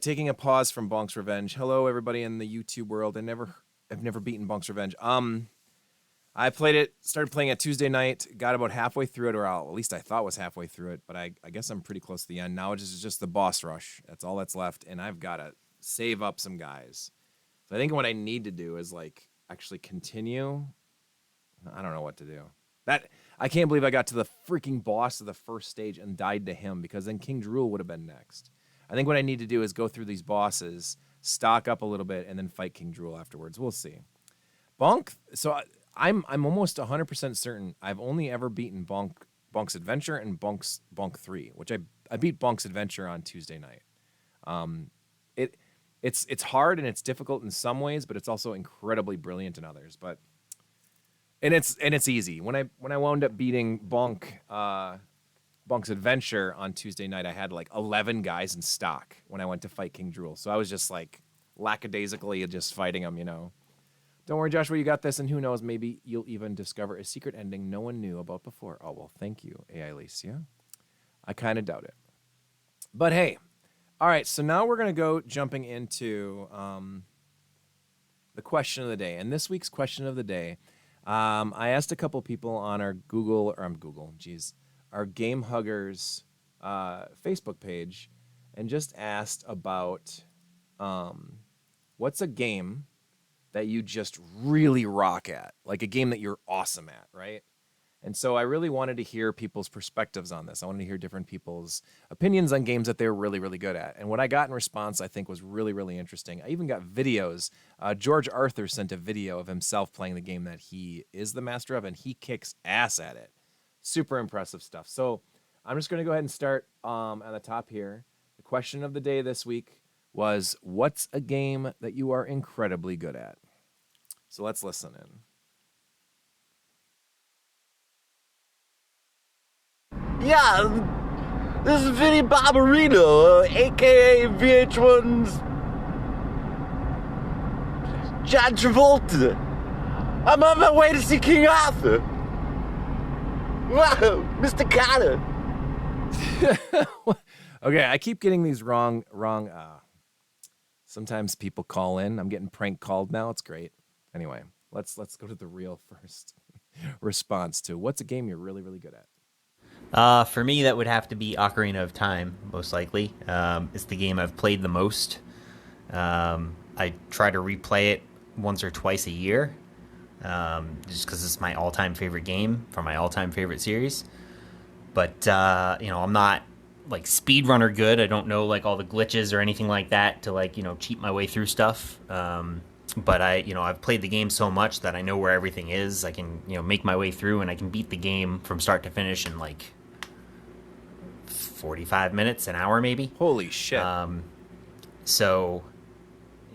taking a pause from Bonk's Revenge. Hello, everybody in the YouTube world. I've never beaten Bonk's Revenge. I started playing it Tuesday night, got about halfway through it, or at least I thought was halfway through it, but I guess I'm pretty close to the end. Now it's just the boss rush. That's all that's left, and I've got to save up some guys. So I think what I need to do is actually continue. I don't know what to do. I can't believe I got to the freaking boss of the first stage and died to him, because then King Drool would have been next. I think what I need to do is go through these bosses, stock up a little bit, and then fight King Drool afterwards. We'll see. Bonk. So I'm almost 100% certain I've only ever beaten Bonk's Adventure and Bonk 3, which I beat Bonk's Adventure on Tuesday night. It's hard and it's difficult in some ways, but it's also incredibly brilliant in others. And it's easy. When I wound up beating Bonk's Adventure on Tuesday night, I had 11 guys in stock when I went to fight King Drool. So I was just lackadaisically just fighting him, Don't worry, Joshua, you got this, and who knows, maybe you'll even discover a secret ending no one knew about before. Oh, well, thank you, AI Alicia. I kind of doubt it. But hey, all right, so now we're going to go jumping into the question of the day. And this week's question of the day, I asked a couple people on our our Gamehuggers Facebook page, and just asked about what's a game that you just really rock at, like a game that you're awesome at, right? And so I really wanted to hear people's perspectives on this. I wanted to hear different people's opinions on games that they're really, really good at. And what I got in response, I think, was really, really interesting. I even got videos. George Arthur sent a video of himself playing the game that he is the master of, and he kicks ass at it. Super impressive stuff. So I'm just going to go ahead and start at the top here. The question of the day this week was, what's a game that you are incredibly good at? So let's listen in. Yeah, this is Vinny Barbarino, aka VH1's John Travolta. I'm on my way to see King Arthur. Wow, Mr. Carter. Okay, I keep getting these wrong. Sometimes people call in. I'm getting prank called now. It's great. Anyway, let's go to the real first response to what's a game you're really, really good at. For me, that would have to be Ocarina of Time, most likely. It's the game I've played the most. I try to replay it once or twice a year, just because it's my all-time favorite game from my all-time favorite series. But, I'm not, speedrunner good. I don't know, all the glitches or anything like that to, cheat my way through stuff. But I've played the game so much that I know where everything is. I can, make my way through, and I can beat the game from start to finish in 45 minutes, an hour maybe. Holy shit. So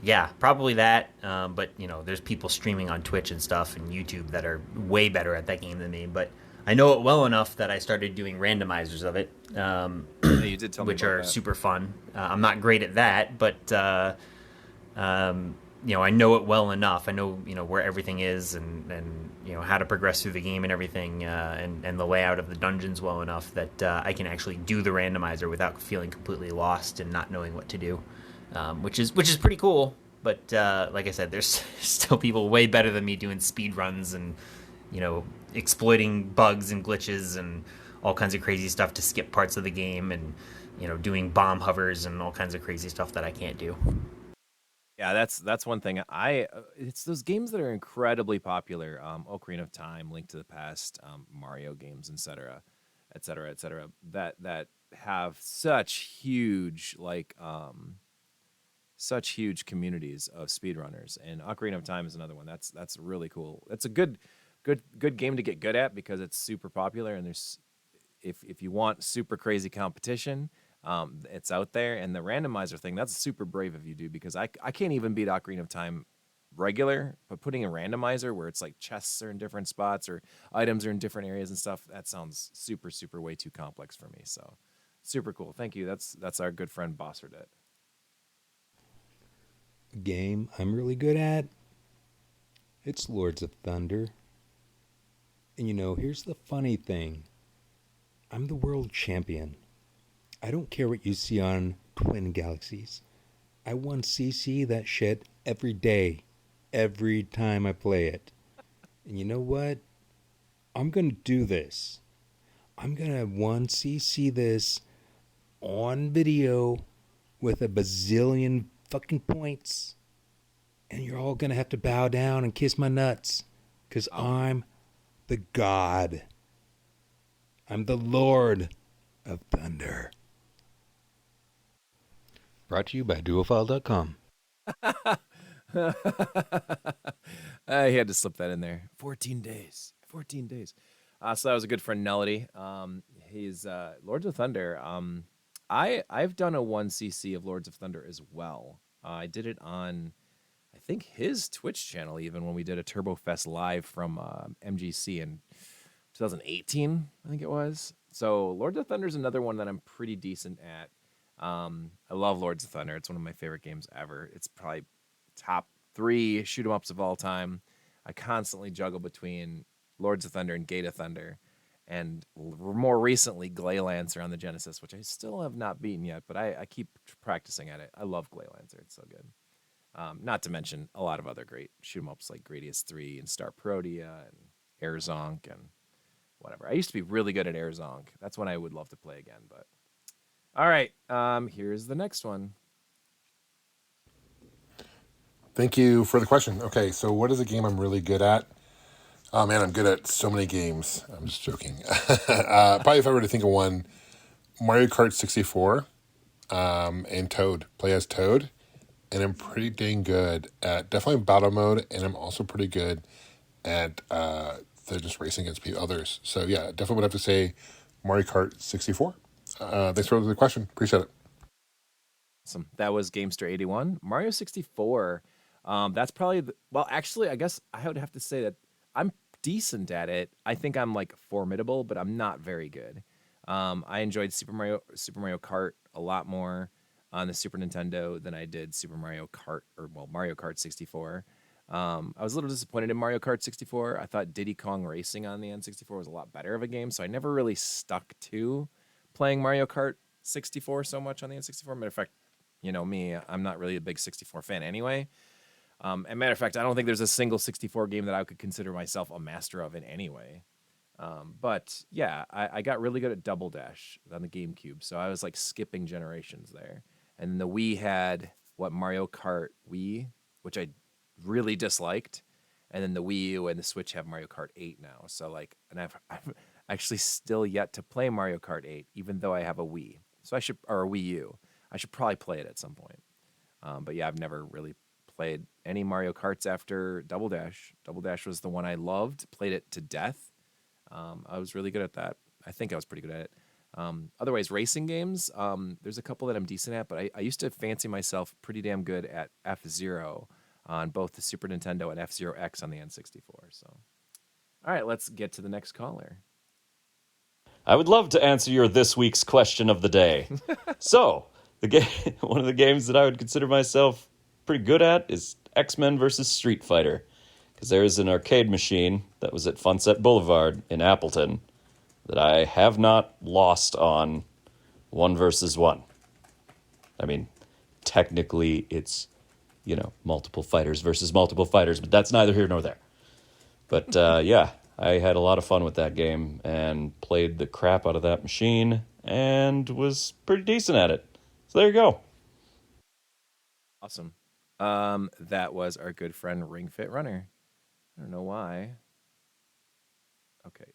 yeah, probably that. But there's people streaming on Twitch and stuff and YouTube that are way better at that game than me. But I know it well enough that I started doing randomizers of it. You did tell me which about are that. super fun. I'm not great at that, but I know it well enough. I know, where everything is and how to progress through the game and everything, and the layout of the dungeons well enough that I can actually do the randomizer without feeling completely lost and not knowing what to do, which is pretty cool. But like I said, there's still people way better than me doing speed runs and exploiting bugs and glitches and all kinds of crazy stuff to skip parts of the game, and doing bomb hovers and all kinds of crazy stuff that I can't do. Yeah, that's one thing. It's those games that are incredibly popular. Ocarina of Time, Link to the Past, Mario games, etc., etc., etc. That have such huge such huge communities of speedrunners. And Ocarina of Time is another one. That's really cool. It's a good game to get good at because it's super popular. And there's if you want super crazy competition, it's out there. And the randomizer thing, that's super brave of you, dude, because I can't even beat Ocarina of Time regular, but putting a randomizer where it's like chests are in different spots or items are in different areas and stuff, that sounds super, super way too complex for me. So super cool. Thank you. That's our good friend Bosserdit. Game I'm really good at, it's Lords of Thunder. And here's the funny thing. I'm the world champion. I don't care what you see on Twin Galaxies. I 1cc that shit every day, every time I play it. And you know what? I'm gonna do this. I'm gonna 1cc this on video with a bazillion fucking points. And you're all gonna have to bow down and kiss my nuts. Because I'm the god. I'm the Lord of Thunder. Brought to you by duophile.com. I had to slip that in there. 14 days. 14 days. So that was a good friend, Melody. He's Lords of Thunder. I've done a 1cc of Lords of Thunder as well. I did it on, I think, his Twitch channel, even when we did a Turbo Fest live from MGC in 2018, I think it was. So Lords of Thunder is another one that I'm pretty decent at. I love Lords of Thunder. It's one of my favorite games ever. It's probably top 3 shoot 'em ups of all time. I constantly juggle between Lords of Thunder and Gate of Thunder, and more recently Gleylancer on the Genesis, which I still have not beaten yet, but I keep practicing at it. I love Gleylancer. It's so good. Not to mention a lot of other great shoot 'em ups like Gradius 3 and Star Protea and Air Zonk and whatever. I used to be really good at Air Zonk. That's one I would love to play again, but all right. Here's the next one. Thank you for the question. Okay, so what is a game I'm really good at? Oh man, I'm good at so many games. I'm just joking. Probably if I were to think of one, Mario Kart 64 and Toad. Play as Toad. And I'm pretty dang good at definitely battle mode, and I'm also pretty good at the just racing against others. So yeah, definitely would have to say Mario Kart 64. Thanks for the question. Appreciate it. Awesome. That was Gamester 81. Mario 64. That's probably well, actually, I guess I would have to say that I'm decent at it. I think I'm like formidable, but I'm not very good. I enjoyed Super Mario Kart a lot more on the Super Nintendo than I did Mario Kart 64. I was a little disappointed in Mario Kart 64. I thought Diddy Kong Racing on the N64 was a lot better of a game, so I never really stuck to playing Mario Kart 64 so much on the N64. Matter of fact, you know me, I'm not really a big 64 fan anyway. And matter of fact, I don't think there's a single 64 game that I could consider myself a master of in any way. But yeah, I got really good at Double Dash on the GameCube, so I was like skipping generations there. And the Wii had Mario Kart Wii, which I really disliked, and then the Wii U and the Switch have Mario Kart 8 now. So like, and I've actually still yet to play Mario Kart 8, even though I have a Wii. So or a Wii U. I should probably play it at some point. But yeah, I've never really played any Mario Karts after Double Dash. Double Dash was the one I loved. Played it to death. I was really good at that. I think I was pretty good at it. Otherwise, racing games, there's a couple that I'm decent at, but I used to fancy myself pretty damn good at F-Zero on both the Super Nintendo and F-Zero X on the N64. So, all right, let's get to the next caller. I would love to answer your this week's question of the day. So, one of the games that I would consider myself pretty good at is X-Men versus Street Fighter, because there is an arcade machine that was at Funset Boulevard in Appleton that I have not lost on 1 versus 1. I mean, technically it's, multiple fighters versus multiple fighters, but that's neither here nor there. But yeah, I had a lot of fun with that game and played the crap out of that machine and was pretty decent at it. So there you go. Awesome. That was our good friend Ring Fit Runner. I don't know why. Okay.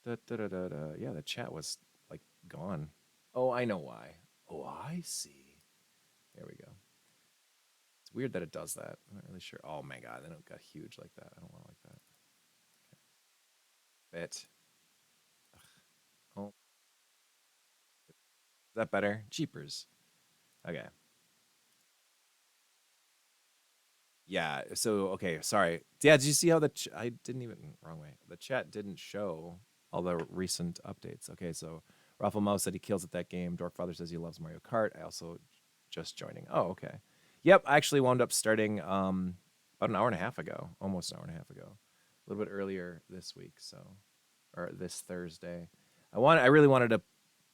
Yeah, the chat was like gone. Oh, I know why. Oh, I see. There we go. It's weird that it does that. I'm not really sure. Oh my god, then it got huge like that. I don't want it like that. Okay. Bit. Oh, is that better? Jeepers. Okay. Yeah. So okay. Sorry. Yeah. Did you see how I didn't even wrong way. The chat didn't show all the recent updates. Okay. So Raffle Mouse said he kills at that game. Dorkfather says he loves Mario Kart. I also just joining. Oh, okay. Yep. I actually wound up starting about an hour and a half ago, almost an hour and a half ago, a little bit earlier this week. So, or this Thursday. I really wanted to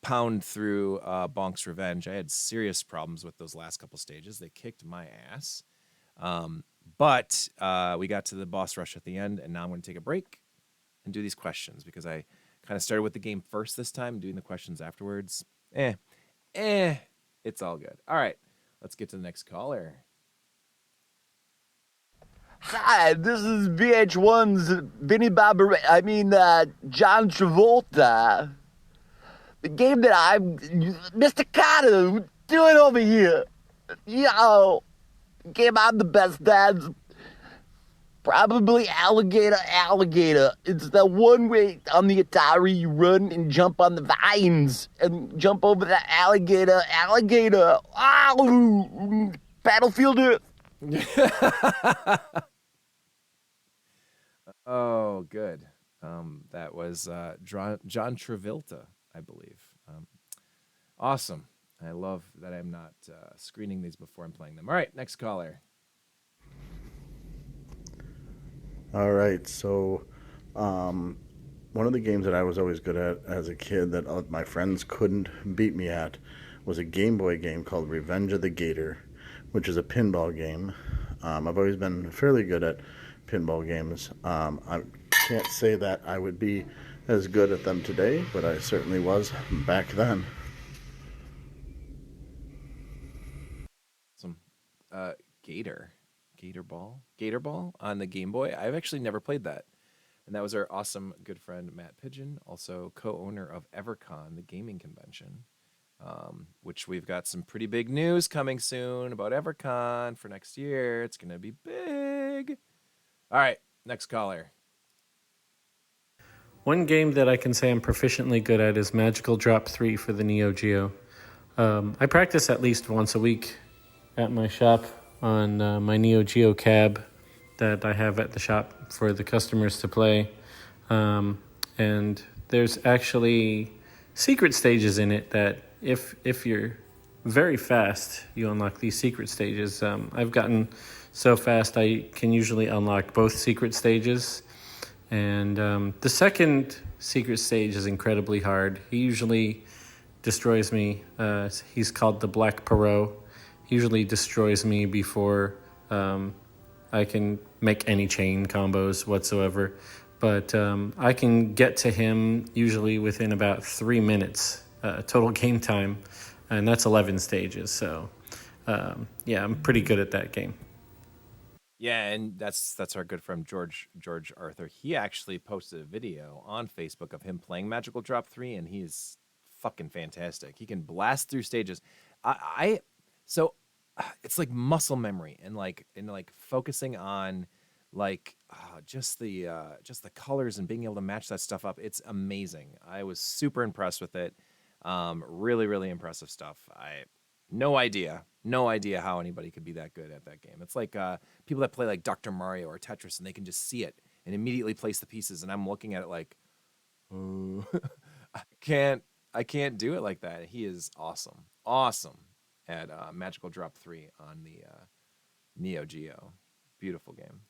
pound through Bonk's Revenge. I had serious problems with those last couple stages. They kicked my ass. But we got to the boss rush at the end, and now I'm going to take a break and do these questions because I kind of started with the game first this time, doing the questions afterwards. It's all good. All right, let's get to the next caller. Hi, this is VH1's John Travolta. The game that I'm, Mr. Carter, what you doing over here? Yo, game I'm the best at. Probably alligator. It's the one way on the Atari you run and jump on the vines and jump over the alligator. Ow! Battlefield Earth. Oh, good. That was John Travolta, I believe. Awesome. I love that I'm not screening these before I'm playing them. All right, next caller. All right, so one of the games that I was always good at as a kid that my friends couldn't beat me at was a Game Boy game called Revenge of the Gator, which is a pinball game. I've always been fairly good at pinball games. I can't say that I would be as good at them today, but I certainly was back then. Some Gator Ball on the Game Boy. I've actually never played that. And that was our awesome good friend Matt Pigeon, also co-owner of EverCon, the gaming convention, which we've got some pretty big news coming soon about EverCon for next year. It's going to be big. All right, next caller. One game that I can say I'm proficiently good at is Magical Drop 3 for the Neo Geo. I practice at least once a week at my shop on my Neo Geo cab that I have at the shop for the customers to play. And there's actually secret stages in it that if you're very fast, you unlock these secret stages. I've gotten so fast I can usually unlock both secret stages. And the second secret stage is incredibly hard. He usually destroys me. He's called the Black Perot. He usually destroys me before I can make any chain combos whatsoever. But I can get to him usually within about 3 minutes total game time. And that's 11 stages. So, yeah, I'm pretty good at that game. Yeah, and that's our good friend George Arthur. He actually posted a video on Facebook of him playing Magical Drop 3, and he is fucking fantastic. He can blast through stages. So it's like muscle memory and like focusing on like just the colors and being able to match that stuff up. It's amazing. I was super impressed with it. Really, really impressive stuff. No idea how anybody could be that good at that game. It's like people that play like Dr. Mario or Tetris and they can just see it and immediately place the pieces. And I'm looking at it like, oh, I can't do it like that. He is awesome at Magical Drop 3 on the Neo Geo. Beautiful game.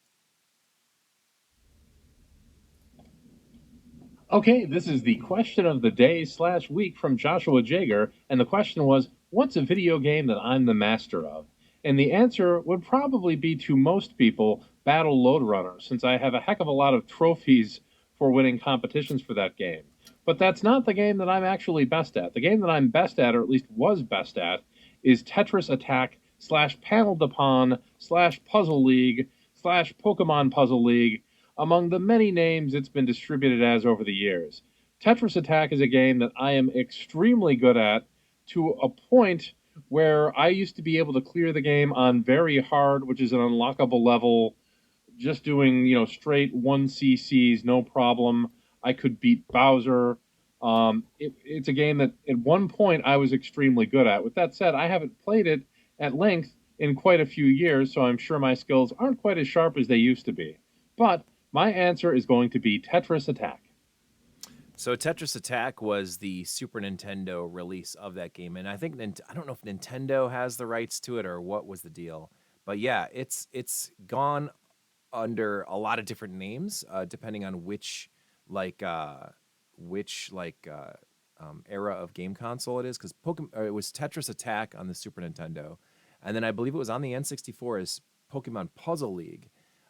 Okay, this is the question of the day / week from Joshua Jager, and the question was, what's a video game that I'm the master of? And the answer would probably be to most people, Battle Load Runner, since I have a heck of a lot of trophies for winning competitions for that game. But that's not the game that I'm actually best at. The game that I'm best at, or at least was best at, is Tetris Attack / Panel de Pon / Puzzle League / Pokemon Puzzle League, among the many names it's been distributed as over the years. Tetris Attack is a game that I am extremely good at, to a point where I used to be able to clear the game on very hard, which is an unlockable level, just doing, straight 1cc's, no problem. I could beat Bowser. It's a game that at one point I was extremely good at. With that said, I haven't played it at length in quite a few years, so I'm sure my skills aren't quite as sharp as they used to be. But my answer is going to be Tetris Attack. So Tetris Attack was the Super Nintendo release of that game, and I think I don't know if Nintendo has the rights to it or what was the deal, but yeah, it's gone under a lot of different names depending on which era of game console it is, because it was Tetris Attack on the Super Nintendo, and then I believe it was on the N64 as Pokemon Puzzle League,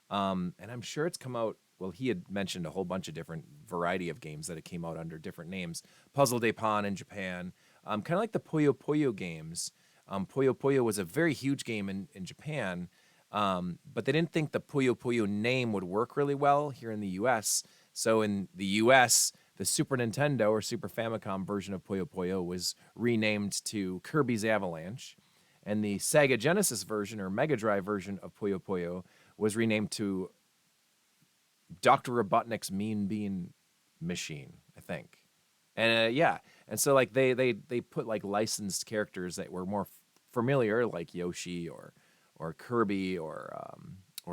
and I'm sure it's come out. Well, he had mentioned a whole bunch of different variety of games that it came out under different names. Puzzle de Pon in Japan, kind of like the Puyo Puyo games. Puyo Puyo was a very huge game in Japan, but they didn't think the Puyo Puyo name would work really well here in the U.S. So in the U.S., the Super Nintendo or Super Famicom version of Puyo Puyo was renamed to Kirby's Avalanche, and the Sega Genesis version or Mega Drive version of Puyo Puyo was renamed to Dr. Robotnik's Mean Bean Machine, I think. And yeah, and so like they put like licensed characters that were more familiar, like Yoshi or Kirby or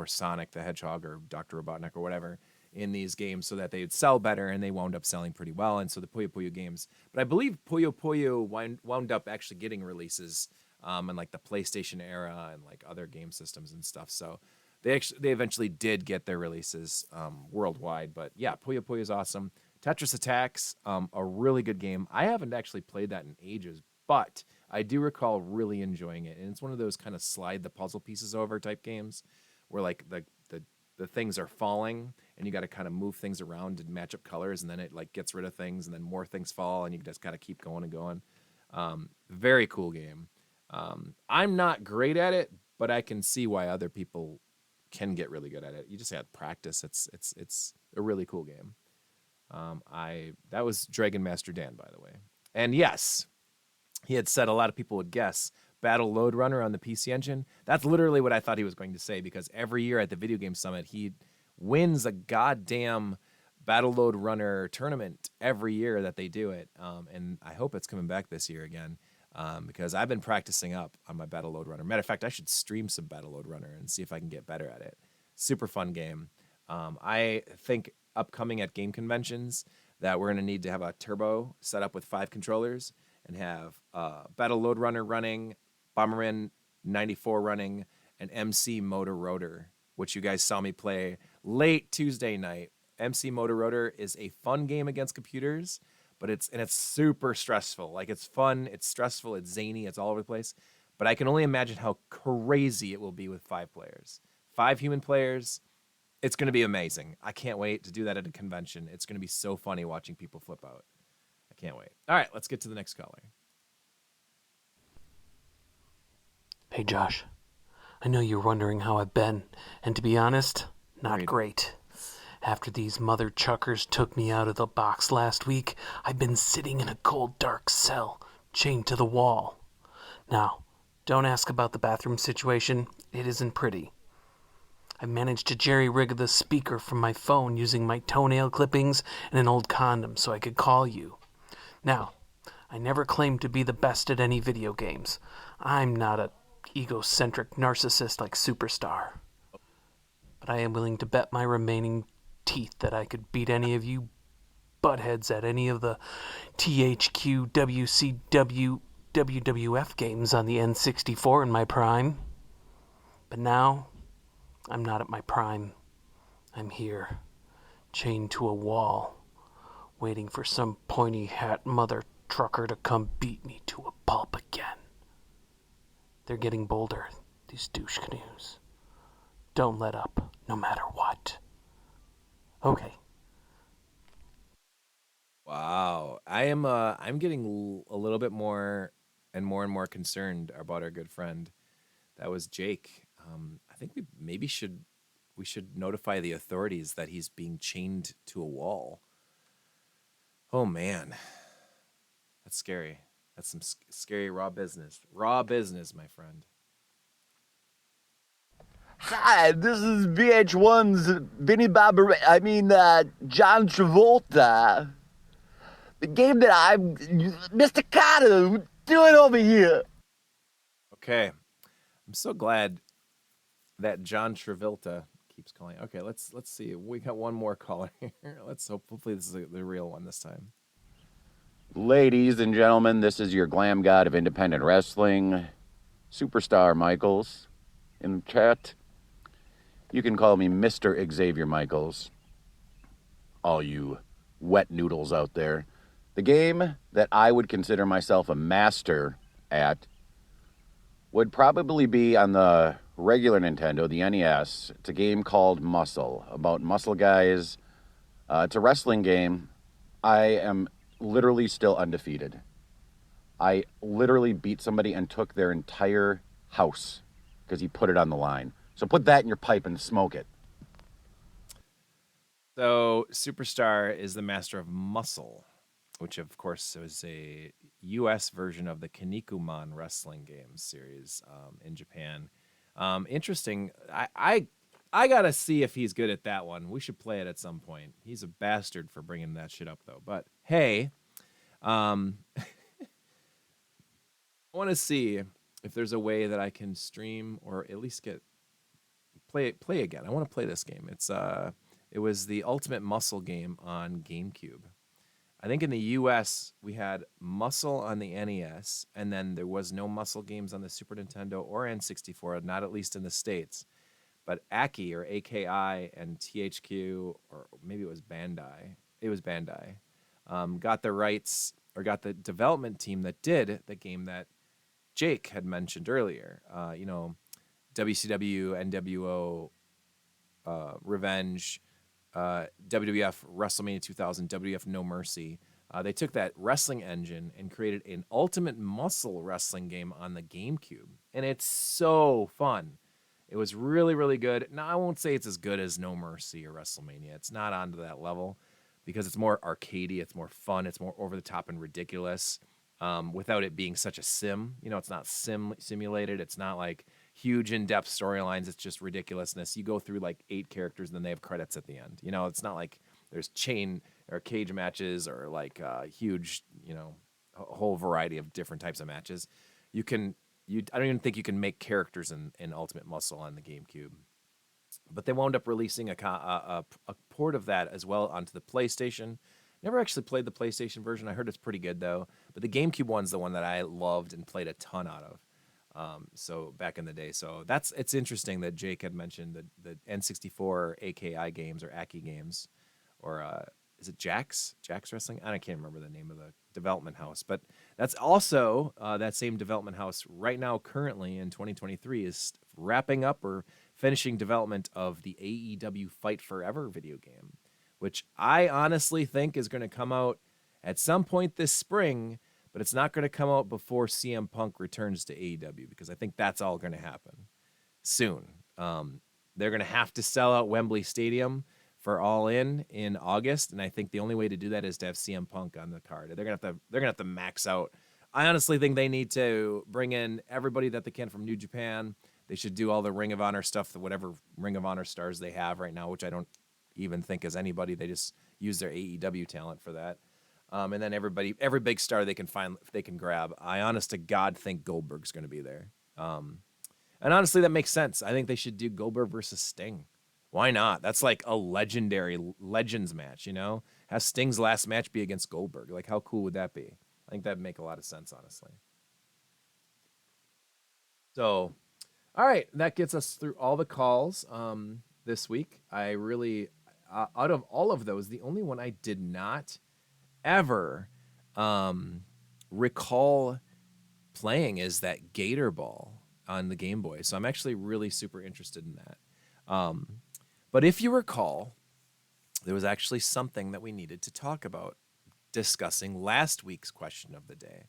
Sonic the Hedgehog or Dr. Robotnik or whatever, in these games so that they'd sell better, and they wound up selling pretty well. And so the Puyo Puyo games, but I believe Puyo Puyo wound up actually getting releases in like the PlayStation era and like other game systems and stuff. So they eventually did get their releases worldwide. But yeah, Puyo Puyo is awesome. Tetris Attacks, a really good game. I haven't actually played that in ages, but I do recall really enjoying it. And it's one of those kind of slide the puzzle pieces over type games where like the things are falling and you got to kind of move things around and match up colors, and then it like gets rid of things, and then more things fall, and you just got to keep going and going. Very cool game. I'm not great at it, but I can see why other people can get really good at it. You just have to practice. It's a really cool game. That was Dragon Master Dan, by the way. And yes, he had said a lot of people would guess Battle Load Runner on the PC Engine. That's literally what I thought he was going to say, because every year at the Video Game Summit, he wins a goddamn Battle Load Runner tournament every year that they do it. And I hope it's coming back this year again, because I've been practicing up on my Battle Load Runner. Matter of fact, I should stream some Battle Load Runner and see if I can get better at it. Super fun game. I think upcoming at game conventions that we're going to need to have a turbo set up with 5 controllers and have Battle Load Runner running, Bomberman 94 running, and MC Motor Rotor, which you guys saw me play late Tuesday night. MC Motor Rotor is a fun game against computers, but it's super stressful. Like, it's fun, it's stressful, it's zany, it's all over the place. But I can only imagine how crazy it will be with 5 players. 5 human players, it's going to be amazing. I can't wait to do that at a convention. It's going to be so funny watching people flip out. I can't wait. All right, let's get to the next caller. Hey, Josh. I know you're wondering how I've been, and to be honest, not great. After these mother chuckers took me out of the box last week, I've been sitting in a cold, dark cell, chained to the wall. Now, don't ask about the bathroom situation. It isn't pretty. I managed to jerry-rig the speaker from my phone using my toenail clippings and an old condom so I could call you. Now, I never claimed to be the best at any video games. I'm not a egocentric narcissist like Superstar. But I am willing to bet my remaining teeth that I could beat any of you buttheads at any of the THQ WCW WWF games on the N64 in my prime. But now, I'm not at my prime. I'm here, chained to a wall, waiting for some pointy hat mother trucker to come beat me to a pulp again. They're getting bolder, these douche canoes. Don't let up, no matter what. Okay. Wow. I'm getting a little bit more and more concerned about our good friend. That was Jake. I think we should notify the authorities that he's being chained to a wall. Oh man. That's scary. That's some scary raw business. Raw business, my friend. Hi, this is VH1's John Travolta. The game that I'm... Mr. Carter, what you doing over here? Okay. I'm so glad that John Travolta keeps calling. Okay, let's see. We got one more caller here. Hopefully this is the real one this time. Ladies and gentlemen, this is your glam god of independent wrestling, Superstar Michaels. In the chat, you can call me Mr. Xavier Michaels. All you wet noodles out there The game that I would consider myself a master at would probably be on the regular Nintendo, the NES. It's a game called Muscle, about muscle guys. It's a wrestling game. I am literally still undefeated. I literally beat somebody and took their entire house because he put it on the line. So put that in your pipe and smoke it. So Superstar is the master of Muscle, which of course was a U.S. version of the Kinnikuman wrestling games series in Japan. Interesting. I gotta see if he's good at that one. We should play it at some point. He's a bastard for bringing that shit up though. But hey, I want to see if there's a way that I can stream or at least play again. I want to play this game. It was the Ultimate Muscle game on GameCube. I think in the US we had Muscle on the NES, and then there was no Muscle games on the Super Nintendo or N64, not at least in the States. But Aki or AKI and THQ, or maybe it was Bandai. It was Bandai. Got the rights or got the development team that did the game that Jake had mentioned earlier. WCW, NWO, Revenge, WWF WrestleMania 2000, WWF No Mercy. They took that wrestling engine and created an Ultimate Muscle wrestling game on the GameCube. And it's so fun. It was really, really good. Now, I won't say it's as good as No Mercy or WrestleMania. It's not onto that level because it's more arcadey. It's more fun. It's more over the top and ridiculous without it being such a sim. It's not simulated. It's not like huge in-depth storylines. It's just ridiculousness. You go through like 8 characters and then they have credits at the end. It's not like there's chain or cage matches or like huge, a whole variety of different types of matches. I don't even think you can make characters in Ultimate Muscle on the GameCube. But they wound up releasing a port of that as well onto the PlayStation. Never actually played the PlayStation version. I heard it's pretty good though. But the GameCube one's the one that I loved and played a ton out of. So back in the day. So it's interesting that Jake had mentioned the N64 AKI games or Aki games, or is it Jax Wrestling? I can't remember the name of the development house, but that's also that same development house right now, currently in 2023, is wrapping up or finishing development of the AEW Fight Forever video game, which I honestly think is going to come out at some point this spring, but it's not going to come out before CM Punk returns to AEW because I think that's all going to happen soon. They're going to have to sell out Wembley Stadium for All In August, and I think the only way to do that is to have CM Punk on the card. They're gonna have to max out. I honestly think they need to bring in everybody that they can from New Japan. They should do all the Ring of Honor stuff, whatever Ring of Honor stars they have right now, which I don't even think is anybody. They just use their AEW talent for that. And then every big star they can grab. I honest to God think Goldberg's going to be there. And honestly, that makes sense. I think they should do Goldberg versus Sting. Why not? That's like a legendary Legends match, Have Sting's last match be against Goldberg. Like, how cool would that be? I think that'd make a lot of sense, honestly. So, all right, that gets us through all the calls this week. I really, out of all of those, the only one I did not ever recall playing is that Gator Ball on the Game Boy. So I'm actually really super interested in that. But if you recall, there was actually something that we needed to talk about discussing last week's question of the day.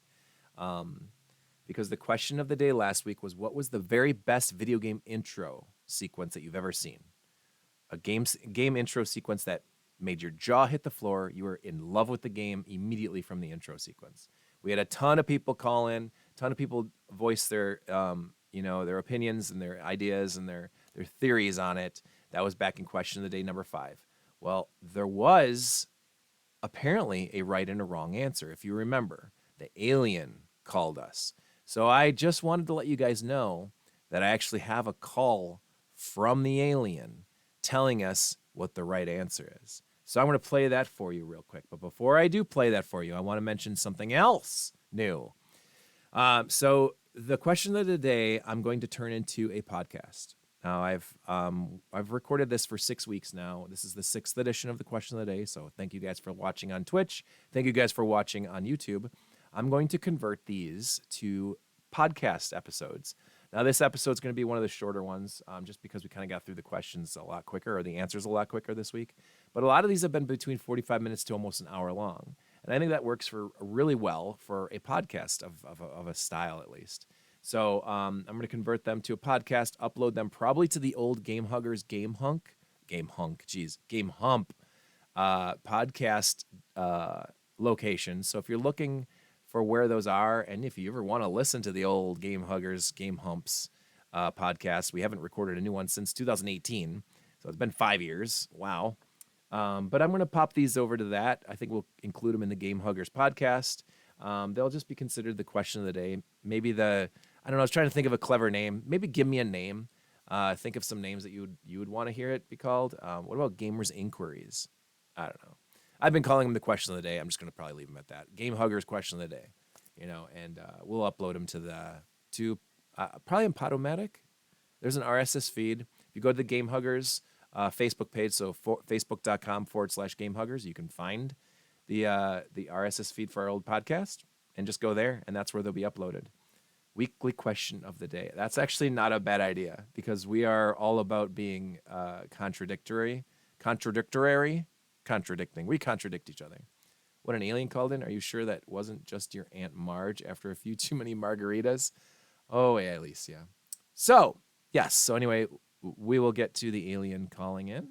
Because the question of the day last week was, what was the very best video game intro sequence that you've ever seen? A game intro sequence that made your jaw hit the floor. You were in love with the game immediately from the intro sequence. We had a ton of people call in, a ton of people voice their their opinions and their ideas and their theories on it. That was back in question of the day number 5. Well, there was apparently a right and a wrong answer. If you remember, the alien called us. So I just wanted to let you guys know that I actually have a call from the alien telling us what the right answer is. So I'm going to play that for you real quick. But before I do play that for you, I want to mention something else new. So the question of the day, I'm going to turn into a podcast. Now I've recorded this for 6 weeks now. This is the 6th edition of the question of the day. So thank you guys for watching on Twitch. Thank you guys for watching on YouTube. I'm going to convert these to podcast episodes. Now this episode is going to be one of the shorter ones, just because we kind of got through the questions a lot quicker, or the answers a lot quicker this week. But a lot of these have been between 45 minutes to almost an hour long, and I think that works for really well for a podcast of a style at least. So I'm going to convert them to a podcast, upload them probably to the old Gamehuggers Game Hump podcast location. So if you're looking for where those are, and if you ever want to listen to the old Gamehuggers Game Humps podcast, we haven't recorded a new one since 2018. So it's been 5 years. Wow. But I'm going to pop these over to that. I think we'll include them in the Gamehuggers podcast. They'll just be considered the question of the day. Maybe I don't know. I was trying to think of a clever name. Maybe give me a name. Think of some names that you would want to hear it be called. What about Gamers Inquiries? I don't know. I've been calling them the question of the day. I'm just going to probably leave them at that. Gamehuggers question of the day. And we'll upload them to probably on Podomatic. There's an RSS feed. If you go to the Gamehuggers Facebook page, so facebook.com/Gamehuggers, you can find the RSS feed for our old podcast, and just go there, and that's where they'll be uploaded. Weekly question of the day. That's actually not a bad idea, because we are all about being contradicting. We contradict each other. What an alien called in. Are you sure that wasn't just your Aunt Marge after a few too many margaritas? Oh, yeah, Alicia. So, yes. So anyway, we will get to the alien calling in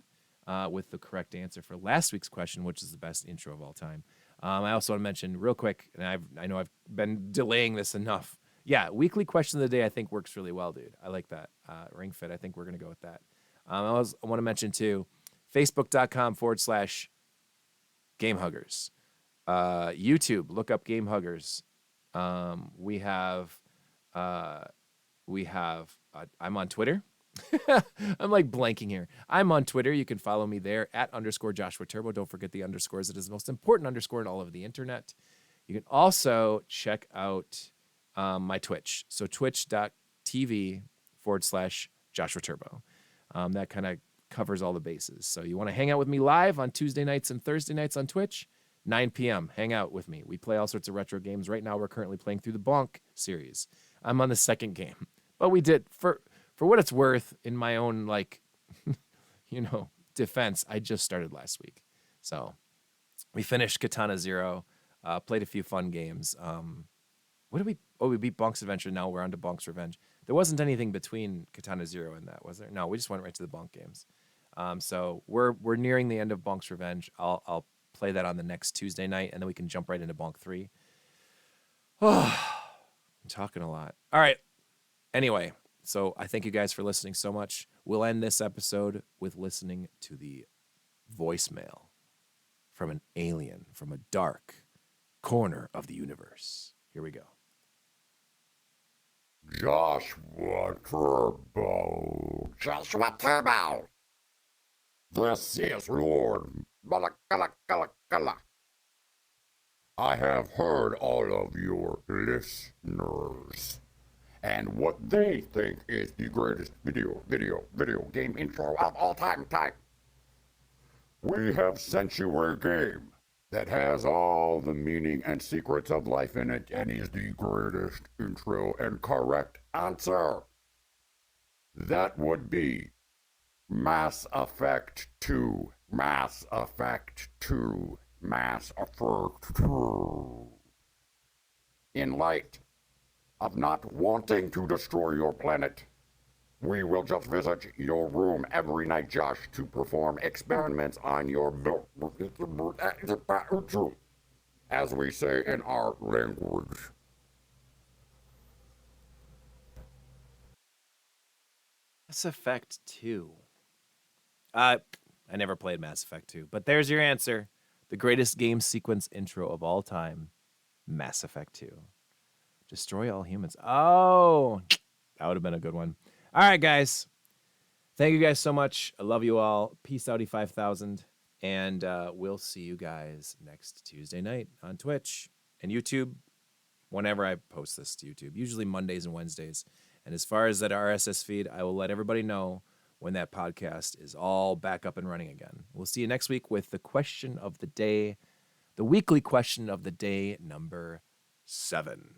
with the correct answer for last week's question, which is the best intro of all time. I also want to mention real quick, and I know I've been delaying this enough. Yeah, weekly question of the day I think works really well, dude. I like that. Ring Fit, I think we're going to go with that. I want to mention, too, facebook.com/Gamehuggers. YouTube, look up Gamehuggers. We have I'm on Twitter. I'm like blanking here. I'm on Twitter. You can follow me there @_Joshua Turbo. Don't forget the underscores. It is the most important underscore in all of the internet. You can also check out my Twitch. So twitch.tv/Joshua Turbo. That kind of covers all the bases. So you want to hang out with me live on Tuesday nights and Thursday nights on Twitch, 9 p.m. Hang out with me. We play all sorts of retro games. Right now, we're currently playing through the Bonk series. I'm on the second game. But we did, for what it's worth, in my own, defense, I just started last week. So we finished Katana Zero, played a few fun games. We beat Bonk's Adventure. Now we're on to Bonk's Revenge. There wasn't anything between Katana Zero and that, was there? No, we just went right to the Bonk games. So we're nearing the end of Bonk's Revenge. I'll play that on the next Tuesday night, and then we can jump right into Bonk 3. Oh, I'm talking a lot. All right. Anyway, so I thank you guys for listening so much. We'll end this episode with listening to the voicemail from an alien from a dark corner of the universe. Here we go. Joshua Turbo. Joshua Turbo. This is Lord Malakala. I have heard all of your listeners and what they think is the greatest video game intro of all time. We have sent you a game that has all the meaning and secrets of life in it and is the greatest intro, and correct answer. That would be Mass Effect 2. Mass Effect 2. Mass Effect 2. In light of not wanting to destroy your planet, we will just visit your room every night, Josh, to perform experiments on your as we say in our language. Mass Effect 2. I never played Mass Effect 2, but there's your answer. The greatest game sequence intro of all time, Mass Effect 2. Destroy all humans. Oh, that would have been a good one. All right, guys. Thank you guys so much. I love you all. Peace out, E5000. And we'll see you guys next Tuesday night on Twitch and YouTube, whenever I post this to YouTube. Usually Mondays and Wednesdays. And as far as that RSS feed, I will let everybody know when that podcast is all back up and running again. We'll see you next week with the question of the day, the weekly question of the day, number 7.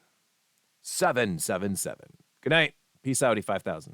777. Good night. Peace out, E5000.